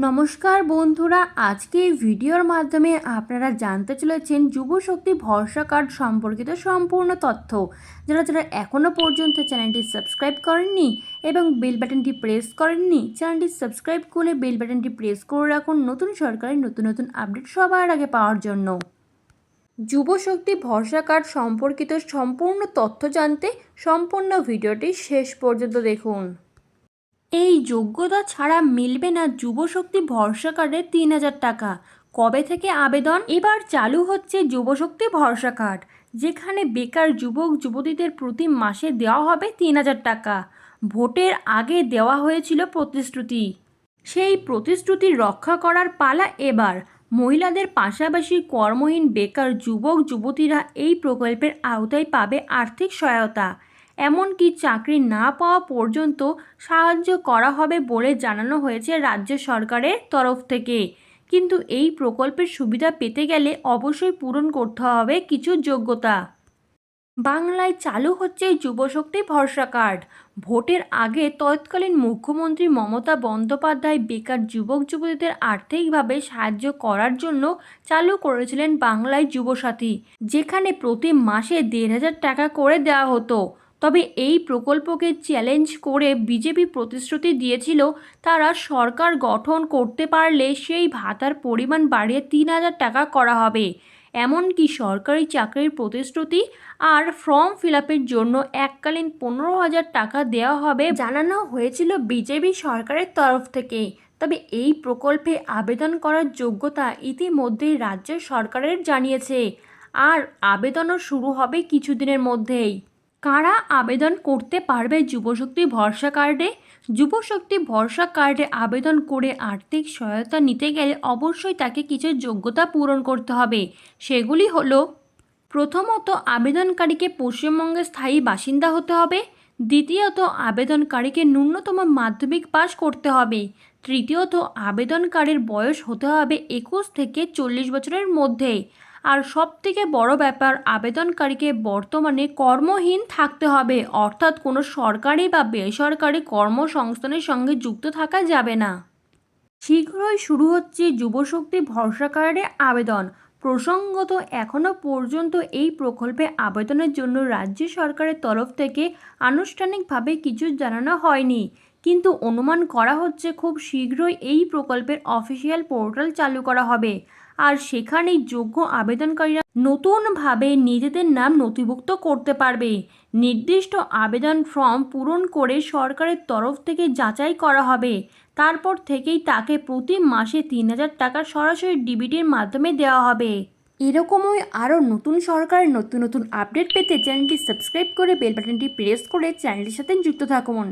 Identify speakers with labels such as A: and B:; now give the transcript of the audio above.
A: নমস্কার বন্ধুরা, আজকে এই ভিডিওর মাধ্যমে আপনারা জানতে চলেছেন যুবশক্তি ভরসা কার্ড সম্পর্কিত সম্পূর্ণ তথ্য। যারা এখনও পর্যন্ত চ্যানেলটি সাবস্ক্রাইব করেননি এবং বেল বাটনটি প্রেস করেননি, চ্যানেলটি সাবস্ক্রাইব করে বেল বাটনটি প্রেস করে রাখুন নতুন সরকারের নতুন আপডেট সবার আগে পাওয়ার জন্য। যুবশক্তি ভরসা কার্ড সম্পর্কিত সম্পূর্ণ তথ্য জানতে সম্পূর্ণ ভিডিওটি শেষ পর্যন্ত দেখুন। এই যোগ্যতা ছাড়া মিলবে না যুবশক্তি ভরসা কার্ডের ৩,০০০ টাকা। কবে থেকে আবেদন? এবার চালু হচ্ছে যুবশক্তি ভরসা কার্ড, যেখানে বেকার যুবক যুবতীদের প্রতি মাসে দেওয়া হবে ৩,০০০ টাকা। ভোটের আগে দেওয়া হয়েছিল প্রতিশ্রুতি, সেই প্রতিশ্রুতি রক্ষা করার পালা এবার। মহিলাদের পাশাপাশি কর্মহীন বেকার যুবক যুবতীরা এই প্রকল্পের আওতায় পাবে আর্থিক সহায়তা। এমনকি চাকরি না পাওয়া পর্যন্ত সাহায্য করা হবে বলে জানানো হয়েছে রাজ্য সরকারের তরফ থেকে। কিন্তু এই প্রকল্পের সুবিধা পেতে গেলে অবশ্যই পূরণ করতে হবে কিছু যোগ্যতা। বাংলায় চালু হচ্ছে যুবশক্তি ভরসা কার্ড। ভোটের আগে তৎকালীন মুখ্যমন্ত্রী মমতা বন্দ্যোপাধ্যায় বেকার যুবক যুবতীদের আর্থিকভাবে সাহায্য করার জন্য চালু করেছিলেন বাংলায় যুবসাথী, যেখানে প্রতি মাসে ১,৫০০ টাকা করে দেওয়া হতো। তবে এই প্রকল্পকে চ্যালেঞ্জ করে বিজেপি প্রতিশ্রুতি দিয়েছিল তারা সরকার গঠন করতে পারলে সেই ভাতার পরিমাণ বাড়িয়ে ৩,০০০ টাকা করা হবে। এমনকি সরকারি চাকরির প্রতিশ্রুতি আর ফর্ম ফিল আপের জন্য এককালীন ১৫,০০০ টাকা দেওয়া হবে জানানো হয়েছিল বিজেপি সরকারের তরফ থেকে। তবে এই প্রকল্পে আবেদন করার যোগ্যতা ইতিমধ্যেই রাজ্য সরকারের জানিয়েছে, আর আবেদনও শুরু হবে কিছুদিনের মধ্যেই। কারা আবেদন করতে পারবে যুবশক্তি ভরসা কার্ডে? যুবশক্তি ভরসা কার্ডে আবেদন করে আর্থিক সহায়তা নিতে গেলে অবশ্যই তাকে কিছু যোগ্যতা পূরণ করতে হবে। সেগুলি হলো: প্রথমত, আবেদনকারীকে পশ্চিমবঙ্গের স্থায়ী বাসিন্দা হতে হবে। দ্বিতীয়ত, আবেদনকারীকে ন্যূনতম মাধ্যমিক পাশ করতে হবে। তৃতীয়ত, আবেদনকারীর বয়স হতে হবে ২১ থেকে ৪০ বছরের মধ্যে। আর সবথেকে বড় ব্যাপার, আবেদনকারীকে বর্তমানে কর্মহীন থাকতে হবে, অর্থাৎ কোনো সরকারি বা বেসরকারি কর্মসংস্থানের সঙ্গে যুক্ত থাকা যাবে না। শীঘ্রই শুরু হচ্ছে যুবশক্তি ভরসা কার্ডে আবেদন। প্রসঙ্গত, এখনও পর্যন্ত এই প্রকল্পে আবেদনের জন্য রাজ্য সরকারের তরফ থেকে আনুষ্ঠানিকভাবে কিছু জানানো হয়নি, কিন্তু অনুমান করা হচ্ছে খুব শীঘ্রই এই প্রকল্পের অফিসিয়াল পোর্টাল চালু করা হবে, আর সেখানেই যোগ্য আবেদনকারীরা নতুনভাবে নিজেদের নাম নথিভুক্ত করতে পারবে। নির্দিষ্ট আবেদন ফর্ম পূরণ করে সরকারের তরফ থেকে যাচাই করা হবে, তারপর থেকেই তাকে প্রতি মাসে ৩,০০০ টাকা সরাসরি ডিবিটির মাধ্যমে দেওয়া হবে। এরকমই আরও নতুন সরকারের নতুন আপডেট পেতে চ্যানেলটি সাবস্ক্রাইব করে বেল বাটনটি প্রেস করে চ্যানেলটির সাথে যুক্ত থাকুন।